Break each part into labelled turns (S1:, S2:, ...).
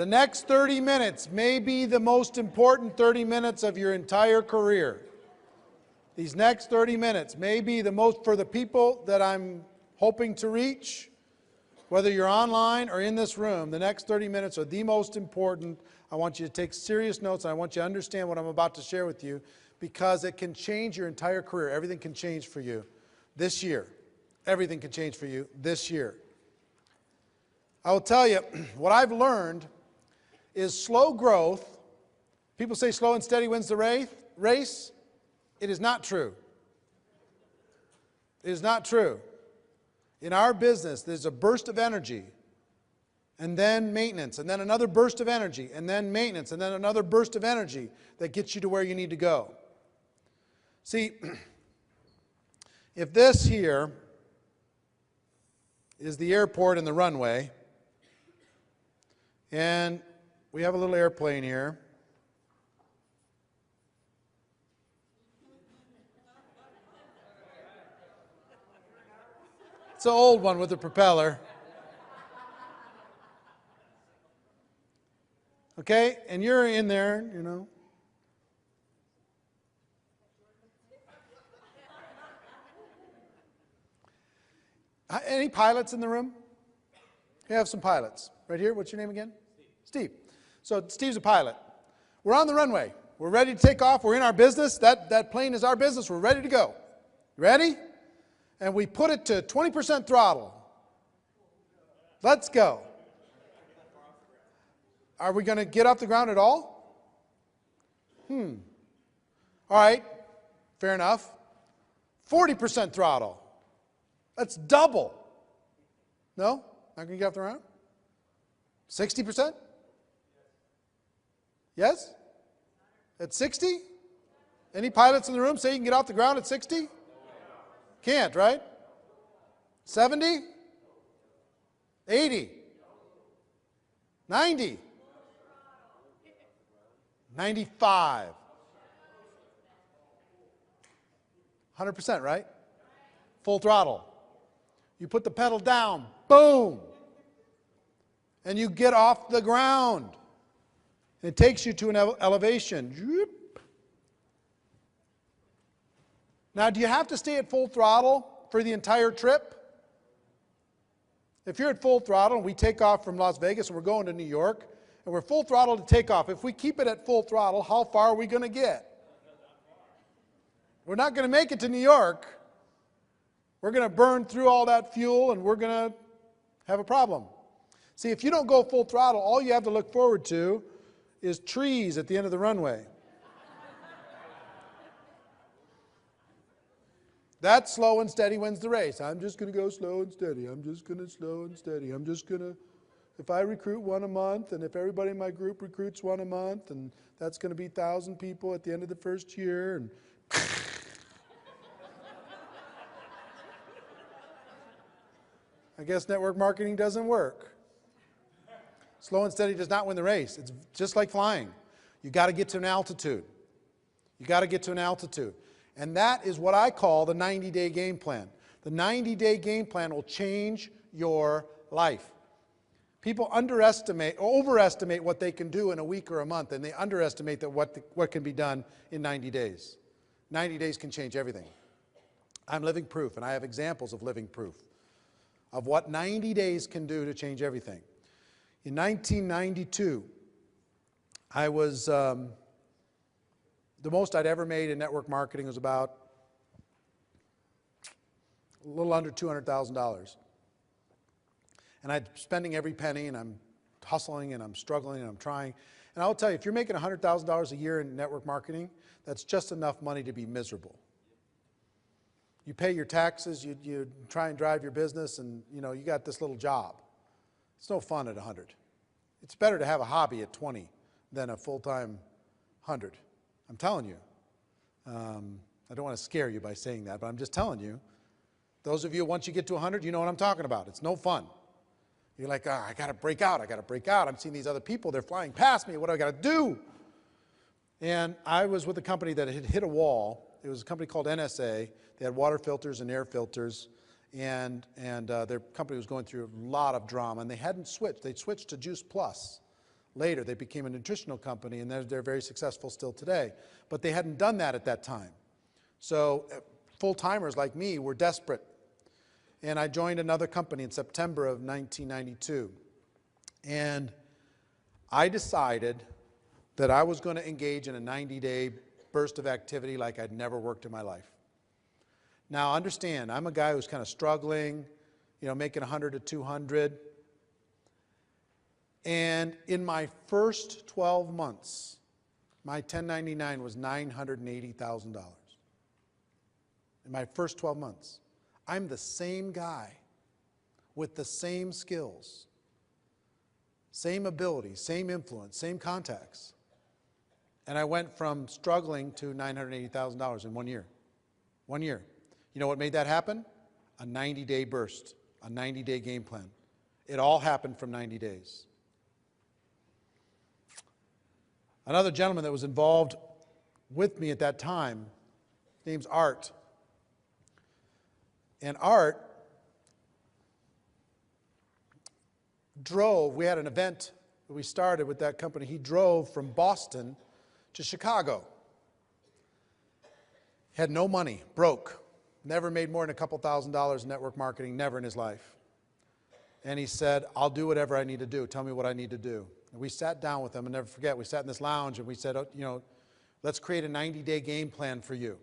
S1: The next 30 minutes may be the most important 30 minutes of your entire career. These next 30 minutes may be the most, for the people that I'm hoping to reach, whether you're online or in this room, the next 30 minutes are the most important. I want you to take serious notes, and I want you to understand what I'm about to share with you, because it can change your entire career. Everything can change for you this year. Everything can change for you this year. I will tell you, what I've learned is slow growth. People say slow and steady wins the race. It is not true. It is not true. In our business, there's a burst of energy, and then maintenance, and then another burst of energy, and then maintenance, and then another burst of energy that gets you to where you need to go. See, if this here is the airport and the runway, and we have a little airplane here. It's an old one with a propeller. Okay, and you're in there, you know. Any pilots in the room? We have some pilots. Right here, what's your name again? Steve. So Steve's a pilot. We're on the runway. We're ready to take off. We're in our business. That plane is our business. We're ready to go. Ready? And we put it to 20% throttle. Let's go. Are we going to get off the ground at all? All right. Fair enough. 40% throttle. That's double. No? Not going to get off the ground? 60%? Yes? At 60? Any pilots in the room say you can get off the ground at 60? Can't, right? 70? 80? 90? 95? 100%, right? Full throttle. You put the pedal down, boom, and you get off the ground. It takes you to an elevation. Now, do you have to stay at full throttle for the entire trip? If you're at full throttle and we take off from Las Vegas and we're going to New York, and we're full throttle to take off, if we keep it at full throttle, how far are we going to get? We're not going to make it to New York. We're going to burn through all that fuel, and we're going to have a problem. See, if you don't go full throttle, all you have to look forward to is trees at the end of the runway. That slow and steady wins the race. I'm just going to go slow and steady. I'm just going to slow and steady. I'm just going to, if I recruit one a month, and if everybody in my group recruits one a month, and that's going to be 1,000 people at the end of the first year, and I guess network marketing doesn't work. Slow and steady does not win the race. It's just like flying. You got to get to an altitude. You got to get to an altitude. And that is what I call the 90-day game plan. The 90-day game plan will change your life. People underestimate or overestimate what they can do in a week or a month, and they underestimate that what can be done in 90 days. 90 days can change everything. I'm living proof, and I have examples of living proof of what 90 days can do to change everything. In 1992, I was, the most I'd ever made in network marketing was about a little under $200,000. And I'm spending every penny, and I'm hustling, and I'm struggling, and I'm trying. And I'll tell you, if you're making $100,000 a year in network marketing, that's just enough money to be miserable. You pay your taxes, you try and drive your business, and you got this little job. It's no fun at 100. It's better to have a hobby at 20 than a full-time 100. I'm telling you. I don't want to scare you by saying that, but I'm just telling you. Those of you, once you get to 100, you know what I'm talking about. It's no fun. You're like, I got to break out. I got to break out. I'm seeing these other people. They're flying past me. What do I got to do? And I was with a company that had hit a wall. It was a company called NSA. They had water filters and air filters. And their company was going through a lot of drama, and they hadn't switched. They'd switched to Juice Plus later. They became a nutritional company, and they're very successful still today. But they hadn't done that at that time. So full-timers like me were desperate. And I joined another company in September of 1992. And I decided that I was going to engage in a 90-day burst of activity like I'd never worked in my life. Now, understand, I'm a guy who's kind of struggling, making 100 to 200. And in my first 12 months, my 1099 was $980,000. In my first 12 months. I'm the same guy with the same skills, same abilities, same influence, same contacts. And I went from struggling to $980,000 in 1 year. 1 year. You know what made that happen? A 90-day burst, a 90-day game plan. It all happened from 90 days. Another gentleman that was involved with me at that time, his name's Art. And Art drove, we had an event that we started with that company. He drove from Boston to Chicago. Had no money, broke, never made more than a couple $1,000s in network marketing, never in his life. And he said, I'll do whatever I need to do. Tell me what I need to do. And we sat down with him, and never forget, we sat in this lounge and we said, let's create a 90-day game plan for you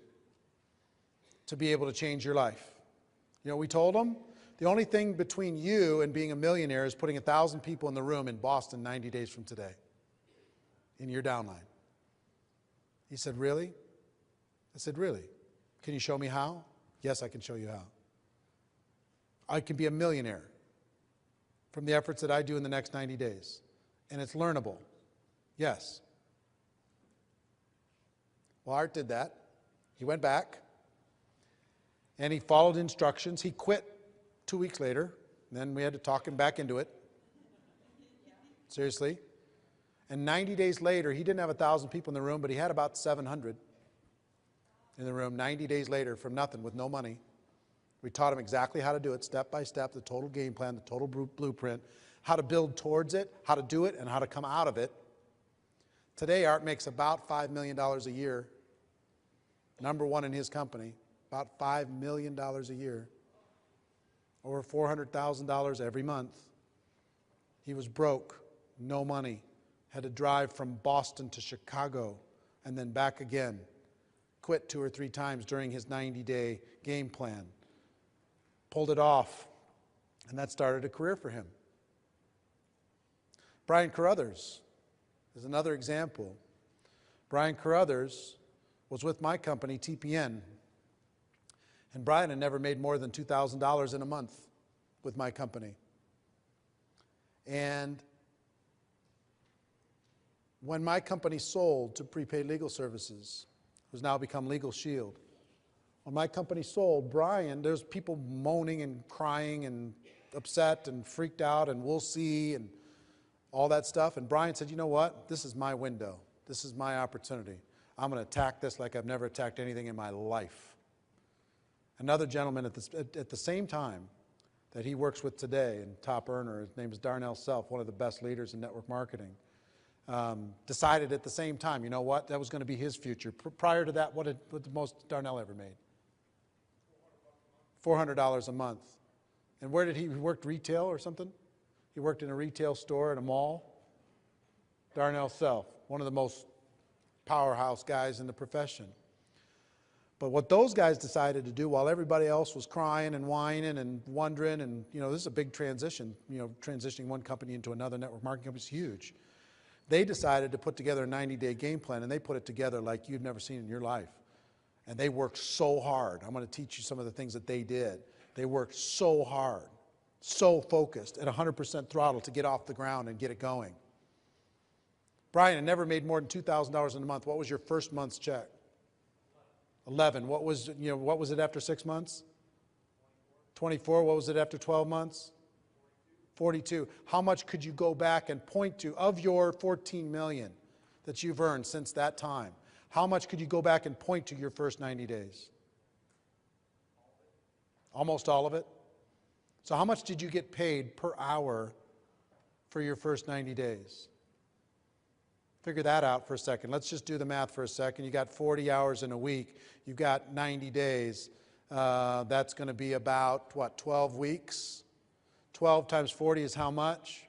S1: to be able to change your life. You know what we told him? The only thing between you and being a millionaire is putting 1,000 people in the room in Boston 90 days from today in your downline. He said, really? I said, really? Can you show me how? Yes, I can show you how. I can be a millionaire from the efforts that I do in the next 90 days. And it's learnable. Yes. Well, Art did that. He went back and he followed instructions. He quit 2 weeks later. Then we had to talk him back into it. Seriously. And 90 days later, he didn't have 1,000 people in the room, but he had about 700 in the room 90 days later from nothing, with no money. We taught him exactly how to do it, step by step, the total game plan, the total blueprint, how to build towards it, how to do it, and how to come out of it. Today, Art makes about $5 million a year. Number one in his company, about $5 million a year. Over $400,000 every month. He was broke, no money, had to drive from Boston to Chicago and then back again. Quit 2 or 3 times during his 90-day game plan. Pulled it off, and that started a career for him. Brian Carruthers is another example. Brian Carruthers was with my company, TPN, and Brian had never made more than $2,000 in a month with my company. And when my company sold to Prepaid Legal Services, who's now become Legal Shield, when my company sold, Brian, there's people moaning and crying and upset and freaked out and we'll see and all that stuff. And Brian said, you know what? This is my window. This is my opportunity. I'm going to attack this like I've never attacked anything in my life. Another gentleman at the same time that he works with today, and top earner, his name is Darnell Self, one of the best leaders in network marketing, decided at the same time, you know what? That was going to be his future. Prior to that, what the most Darnell ever made? $400 a month. And where did he work? Retail or something? He worked in a retail store in a mall. Darnell Self, one of the most powerhouse guys in the profession. But what those guys decided to do while everybody else was crying and whining and wondering, and this is a big transition, transitioning one company into another network marketing company is huge. They decided to put together a 90-day game plan, and they put it together like you've never seen in your life. And they worked so hard. I'm going to teach you some of the things that they did. They worked so hard, so focused, at 100% throttle to get off the ground and get it going. Brian had never made more than $2,000 in a month. What was your first month's check? 11. What was it after 6 months? 24. What was it after 12 months? 42. How much could you go back and point to of your 14 million that you've earned since that time? How much could you go back and point to your first 90 days? Almost all of it. So how much did you get paid per hour for your first 90 days? Figure that out for a second. Let's just do the math for a second. You got 40 hours in a week. You've got 90 days. That's going to be about, what, 12 weeks? 12 times 40 is how much?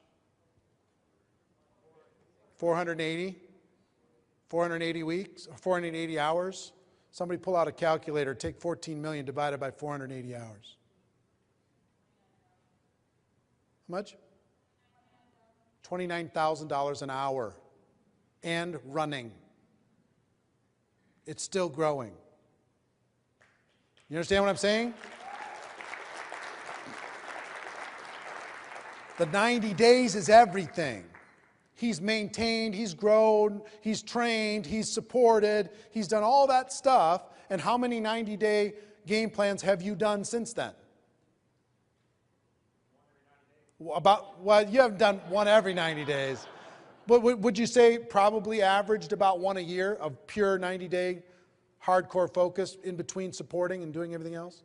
S1: 480? 480 weeks? 480 hours? Somebody pull out a calculator. Take 14 million divided by 480 hours. How much? $29,000 an hour. And running. It's still growing. You understand what I'm saying? The 90 days is everything. He's maintained, he's grown, he's trained, he's supported, he's done all that stuff. And how many 90-day game plans have you done since then? Well, you haven't done one every 90 days. But would you say probably averaged about one a year of pure 90-day hardcore focus in between supporting and doing everything else?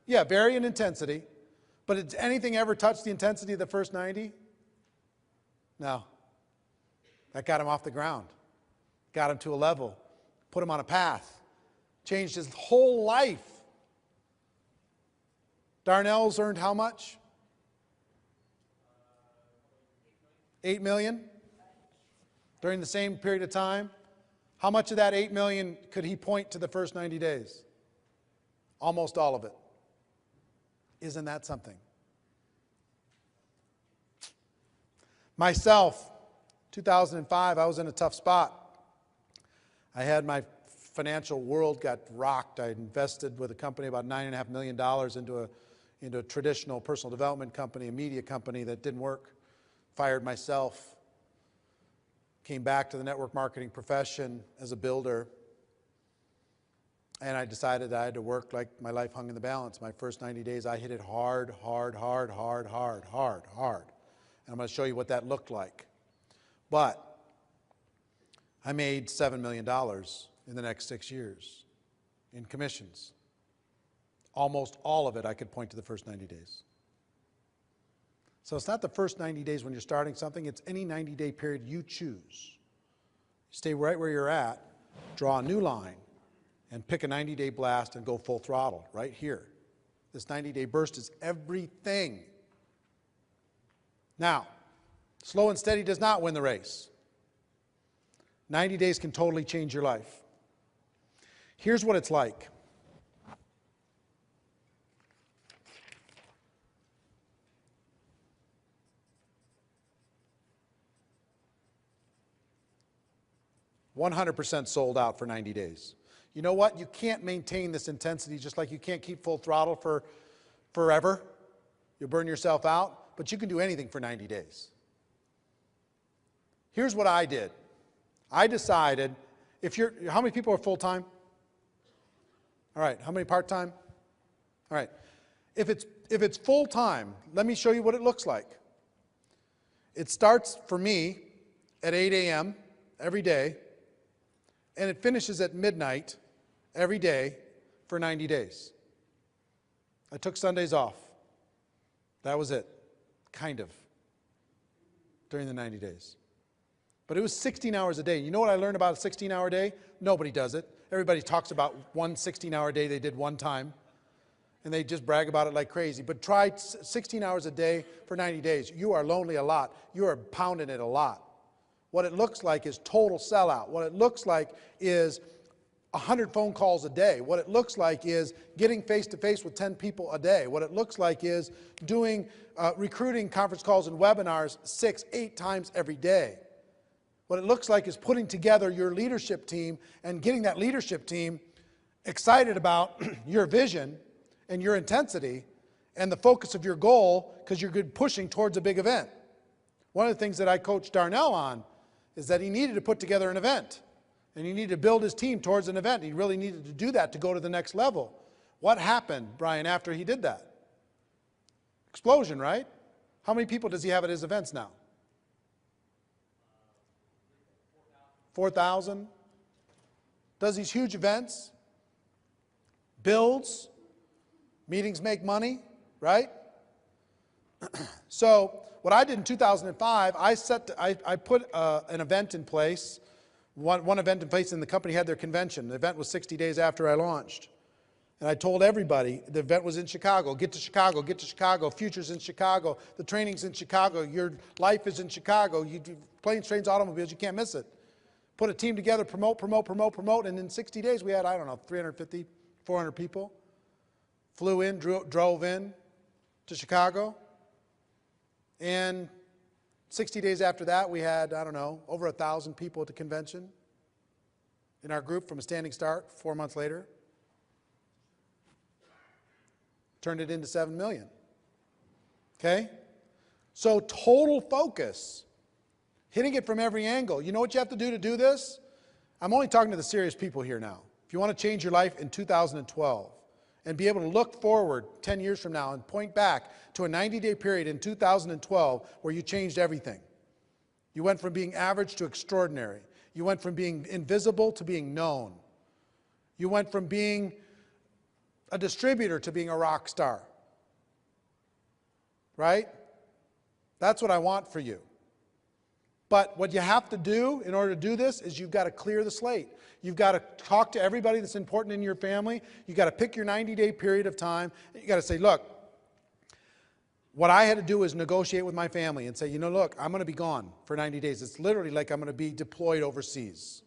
S1: Yeah, vary in intensity. But did anything ever touch the intensity of the first 90? No. That got him off the ground. Got him to a level. Put him on a path. Changed his whole life. Darnell's earned how much? 8 million during the same period of time. How much of that 8 million could he point to the first 90 days? Almost all of it. Isn't that something? Myself, 2005, I was in a tough spot. I had my financial world got rocked. I invested with a company about $9.5 million into a traditional personal development company, a media company that didn't work. Fired myself, came back to the network marketing profession as a builder, and I decided I had to work like my life hung in the balance. My first 90 days, I hit it hard. And I'm going to show you what that looked like. But I made $7 million in the next 6 years in commissions. Almost all of it I could point to the first 90 days. So it's not the first 90 days when you're starting something, it's any 90-day period you choose. Stay right where you're at, draw a new line, and pick a 90-day blast and go full throttle right here. This 90-day burst is everything. Now, slow and steady does not win the race. 90 days can totally change your life. Here's what it's like. $100% sold out for 90 days. You know what? You can't maintain this intensity just like you can't keep full throttle for forever. You'll burn yourself out, but you can do anything for 90 days. Here's what I did. I decided, how many people are full-time? All right, how many part-time? All right. If it's full-time, let me show you what it looks like. It starts for me at 8 a.m. every day, and it finishes at midnight every day for 90 days. I took Sundays off. That was it, kind of, during the 90 days. But it was 16 hours a day. You know what I learned about a 16-hour day? Nobody does it. Everybody talks about one 16-hour day they did one time, and they just brag about it like crazy. But try 16 hours a day for 90 days. You are lonely a lot. You are pounding it a lot. What it looks like is total sellout. What it looks like is 100 phone calls a day. What it looks like is getting face-to-face with 10 people a day. What it looks like is doing recruiting conference calls and webinars 6-8 times every day. What it looks like is putting together your leadership team and getting that leadership team excited about your vision and your intensity and the focus of your goal because you're good pushing towards a big event. One of the things that I coached Darnell on is that he needed to put together an event. And he needed to build his team towards an event. He really needed to do that to go to the next level. What happened, Brian, after he did that? Explosion, right? How many people does he have at his events now? 4,000. Does these huge events. Builds. Meetings make money, right? So what I did in 2005, I put an event in place, one event in place, and the company had their convention. The event was 60 days after I launched. And I told everybody, the event was in Chicago. Get to Chicago, get to Chicago. Future's in Chicago. The training's in Chicago. Your life is in Chicago. You do planes, trains, automobiles. You can't miss it. Put a team together, promote. And in 60 days, we had, I don't know, 350, 400 people. Flew in, drove in to Chicago. And 60 days after that, we had, I don't know, over 1,000 people at the convention in our group from a standing start 4 months later. Turned it into 7 million. Okay? So total focus. Hitting it from every angle. You know what you have to do this? I'm only talking to the serious people here now. If you want to change your life in 2012 and be able to look forward 10 years from now and point back to a 90-day period in 2012 where you changed everything. You went from being average to extraordinary. You went from being invisible to being known. You went from being a distributor to being a rock star. Right? That's what I want for you. But what you have to do in order to do this is you've got to clear the slate. You've got to talk to everybody that's important in your family. You've got to pick your 90-day period of time. You've got to say, look, what I had to do is negotiate with my family and say, you know, look, I'm going to be gone for 90 days. It's literally like I'm going to be deployed overseas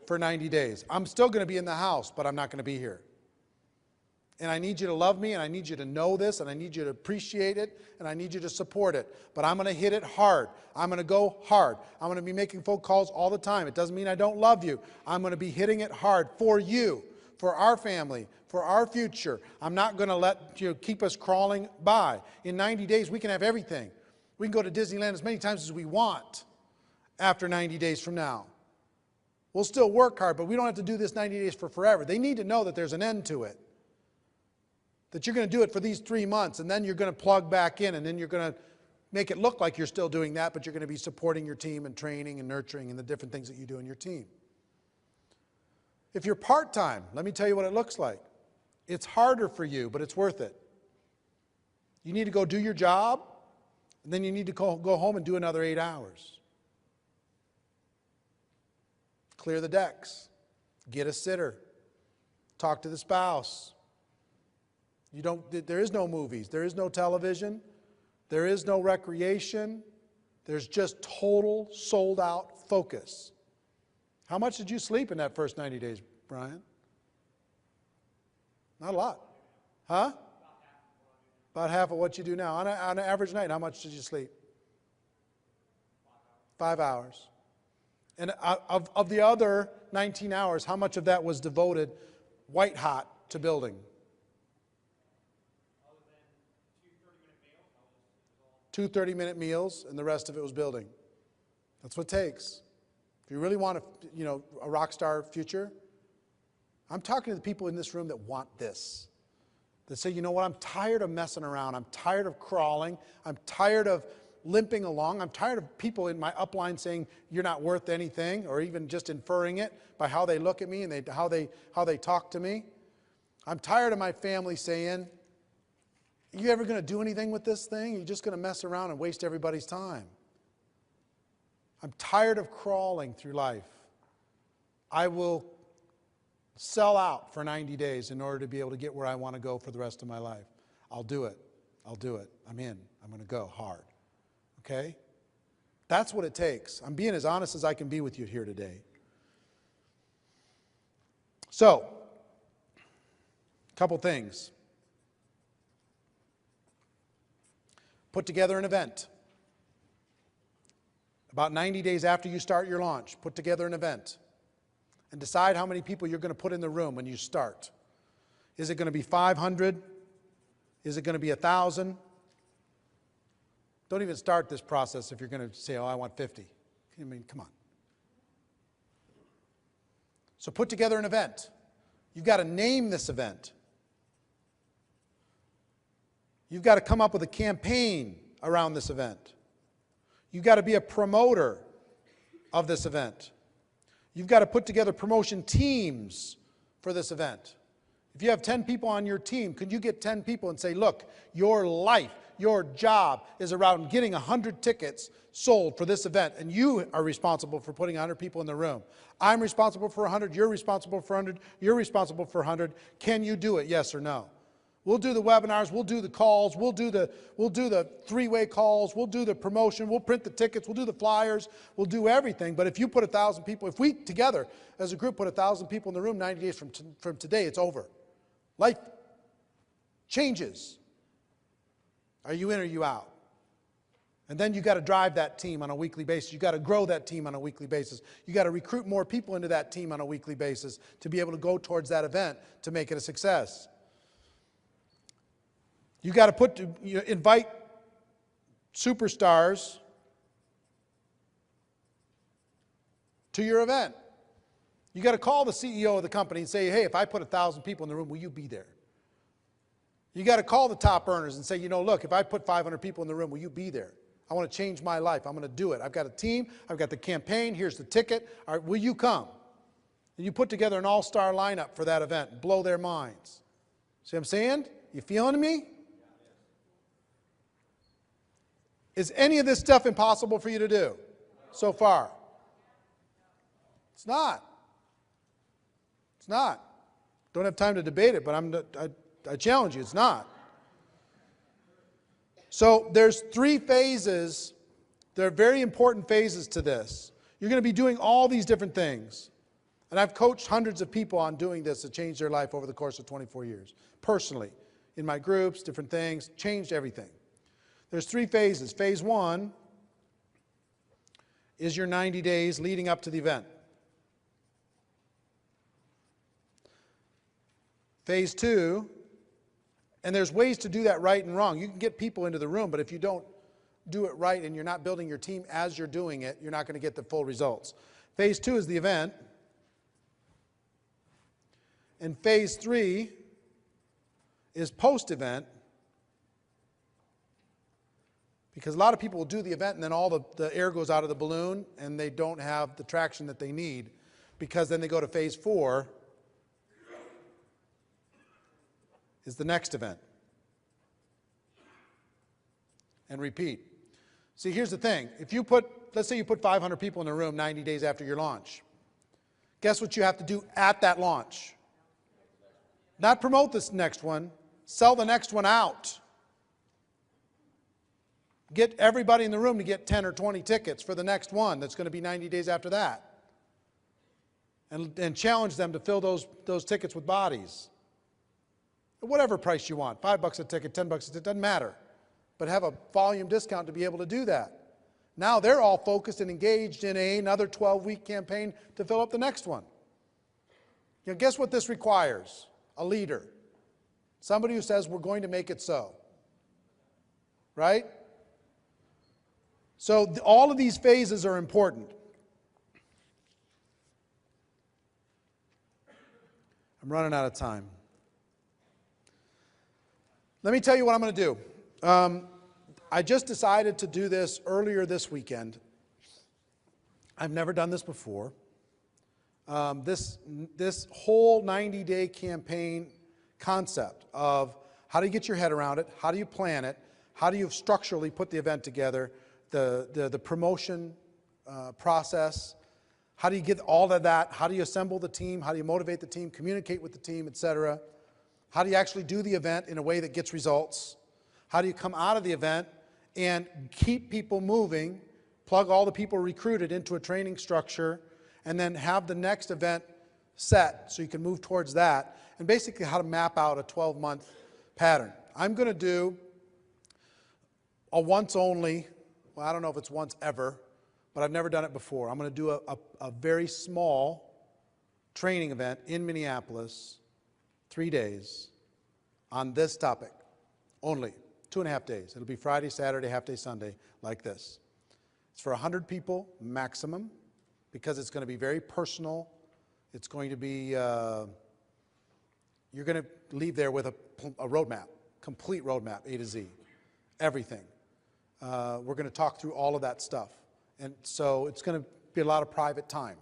S1: for 90 days. I'm still going to be in the house, but I'm not going to be here. And I need you to love me, and I need you to know this, and I need you to appreciate it, and I need you to support it. But I'm going to hit it hard. I'm going to go hard. I'm going to be making phone calls all the time. It doesn't mean I don't love you. I'm going to be hitting it hard for you, for our family, for our future. I'm not going to let you keep us crawling by. In 90 days, we can have everything. We can go to Disneyland as many times as we want after 90 days from now. We'll still work hard, but we don't have to do this 90 days for forever. They need to know that there's an end to it. That you're going to do it for these 3 months, and then you're going to plug back in, and then you're going to make it look like you're still doing that, but you're going to be supporting your team and training and nurturing and the different things that you do in your team. If you're part-time, let me tell you what it looks like. It's harder for you, but it's worth it. You need to go do your job, and then you need to go home and do another 8 hours. Clear the decks. Get a sitter. Talk to the spouse. There is no movies. There is no television. There is no recreation. There's just total sold-out focus. How much did you sleep in that first 90 days, Brian? Not a lot. Huh? About half of what you do now. On an average night, how much did you sleep? 5 hours. And of the other 19 hours, how much of that was devoted white hot to building? 2 30-minute meals, and the rest of it was building. That's what it takes. If you really want a rock star future, I'm talking to the people in this room that want this. That say, you know what, I'm tired of messing around. I'm tired of crawling. I'm tired of limping along. I'm tired of people in my upline saying you're not worth anything, or even just inferring it by how they look at me and how they talk to me. I'm tired of my family saying, are you ever going to do anything with this thing? You're just going to mess around and waste everybody's time. I'm tired of crawling through life. I will sell out for 90 days in order to be able to get where I want to go for the rest of my life. I'll do it. I'll do it. I'm in. I'm going to go hard. Okay? That's what it takes. I'm being as honest as I can be with you here today. So, a couple things. Put together an event. About 90 days after you start your launch, put together an event. And decide how many people you're going to put in the room when you start. Is it going to be 500? Is it going to be 1,000? Don't even start this process if you're going to say, oh, I want 50. I mean, come on. So put together an event. You've got to name this event. You've got to come up with a campaign around this event. You've got to be a promoter of this event. You've got to put together promotion teams for this event. If you have 10 people on your team, could you get 10 people and say, look, your life, your job is around getting 100 tickets sold for this event, and you are responsible for putting 100 people in the room. I'm responsible for 100, you're responsible for 100, you're responsible for 100. Can you do it, yes or no? We'll do the webinars, we'll do the calls, we'll do the three-way calls, we'll do the promotion, we'll print the tickets, we'll do the flyers, we'll do everything. But if you put 1,000 people, if we together as a group put 1,000 people in the room 90 days from today, it's over. Life changes. Are you in or are you out? And then you got to drive that team on a weekly basis. You got to grow that team on a weekly basis. You got to recruit more people into that team on a weekly basis to be able to go towards that event to make it a success. You got to invite superstars to your event. You got to call the CEO of the company and say, hey, if I put 1,000 people in the room, will you be there? You got to call the top earners and say, you know, look, if I put 500 people in the room, will you be there? I want to change my life. I'm going to do it. I've got a team. I've got the campaign. Here's the ticket. All right, will you come? And you put together an all-star lineup for that event. Blow their minds. See what I'm saying? You feeling me? Is any of this stuff impossible for you to do so far? It's not. It's not. Don't have time to debate it, but I challenge you, it's not. So there's 3 phases. There are very important phases to this. You're going to be doing all these different things. And I've coached hundreds of people on doing this to change their life over the course of 24 years. Personally, in my groups, different things, changed everything. There's 3 phases. Phase 1 is your 90 days leading up to the event. Phase 2, and there's ways to do that right and wrong. You can get people into the room, but if you don't do it right and you're not building your team as you're doing it, you're not going to get the full results. Phase 2 is the event. And phase 3 is post-event. Because a lot of people will do the event and then all the air goes out of the balloon and they don't have the traction that they need, because then they go to phase 4 is the next event. And repeat. See, here's the thing. If you let's say you put 500 people in the room 90 days after your launch. Guess what you have to do at that launch? Not promote this next one, sell the next one out. Get everybody in the room to get 10 or 20 tickets for the next one that's going to be 90 days after that. And challenge them to fill those tickets with bodies. At whatever price you want, $5 a ticket, $10 a ticket, doesn't matter. But have a volume discount to be able to do that. Now they're all focused and engaged in another 12-week campaign to fill up the next one. You know, guess what this requires? A leader. Somebody who says, we're going to make it so. Right? So all of these phases are important. I'm running out of time. Let me tell you what I'm going to do. I just decided to do this earlier this weekend. I've never done this before. This whole 90-day campaign concept of how do you get your head around it, how do you plan it, how do you structurally put the event together, the promotion process, how do you get all of that, how do you assemble the team, how do you motivate the team, communicate with the team, etc. How do you actually do the event in a way that gets results? How do you come out of the event and keep people moving, plug all the people recruited into a training structure, and then have the next event set so you can move towards that, and basically how to map out a 12-month pattern. I'm going to do a once only, well, I don't know if it's once ever, but I've never done it before. I'm going to do a very small training event in Minneapolis, 3 days, on this topic only, 2.5 days. It'll be Friday, Saturday, half day, Sunday, like this. It's for 100 people maximum, because it's going to be very personal. It's going to be, you're going to leave there with a roadmap, complete roadmap, A to Z, everything. We're going to talk through all of that stuff. And so it's going to be a lot of private time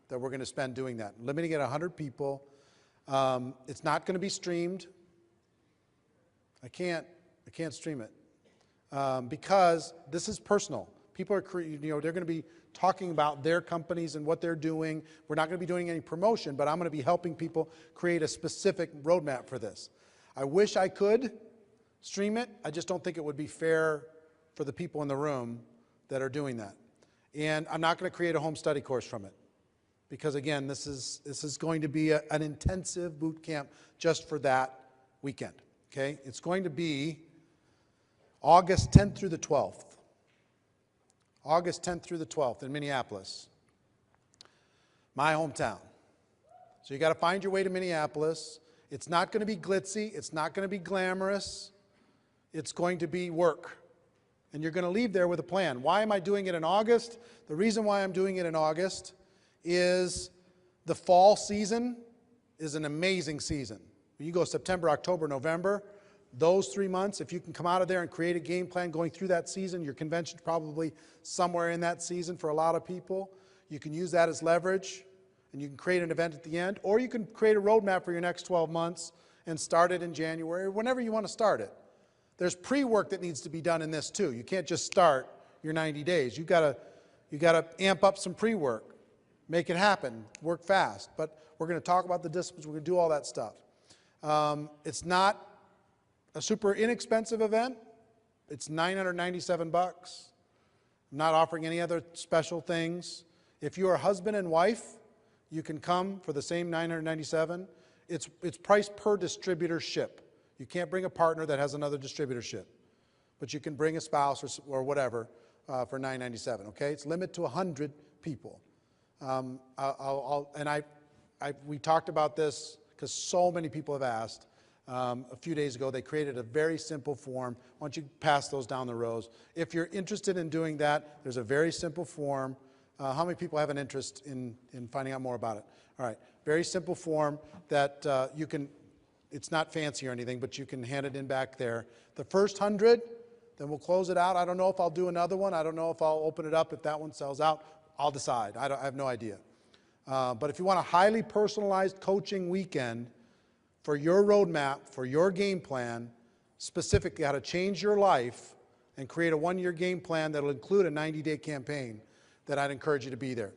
S1: that we're going to spend doing that. Limiting it to 100 people. It's not going to be streamed. I can't stream it. because this is personal. People are, they're going to be talking about their companies and what they're doing. We're not going to be doing any promotion, but I'm going to be helping people create a specific roadmap for this. I wish I could stream it. I just don't think it would be fair for the people in the room that are doing that. And I'm not going to create a home study course from it, because again, this is going to be an intensive boot camp just for that weekend. Okay? It's going to be August 10th through the 12th. August 10th through the 12th in Minneapolis, my hometown. So you got to find your way to Minneapolis. It's not going to be glitzy. It's not going to be glamorous. It's going to be work. And you're going to leave there with a plan. Why am I doing it in August? The reason why I'm doing it in August is the fall season is an amazing season. When you go September, October, November, those 3 months, if you can come out of there and create a game plan going through that season, your convention's probably somewhere in that season for a lot of people. You can use that as leverage, and you can create an event at the end, or you can create a roadmap for your next 12 months and start it in January, or whenever you want to start it. There's pre-work that needs to be done in this too. You can't just start your 90 days. You got to amp up some pre-work, make it happen, work fast. But we're going to talk about the disciplines. We're going to do all that stuff. It's not a super inexpensive event. It's $997. I'm not offering any other special things. If you are husband and wife, you can come for the same $997. It's priced per distributorship. You can't bring a partner that has another distributorship, but you can bring a spouse or whatever for $997. Okay, it's limited to 100 people. We talked about this because so many people have asked. A few days ago, they created a very simple form. Why don't you pass those down the rows? If you're interested in doing that, there's a very simple form. How many people have an interest in finding out more about it? All right, very simple form that you can, it's not fancy or anything, but you can hand it in back there. The first 100, then we'll close it out. I don't know if I'll do another one. I don't know if I'll open it up. If that one sells out, I'll decide. I have no idea. But if you want a highly personalized coaching weekend, for your roadmap, for your game plan, specifically how to change your life and create a one-year game plan that will include a 90-day campaign, that I'd encourage you to be there.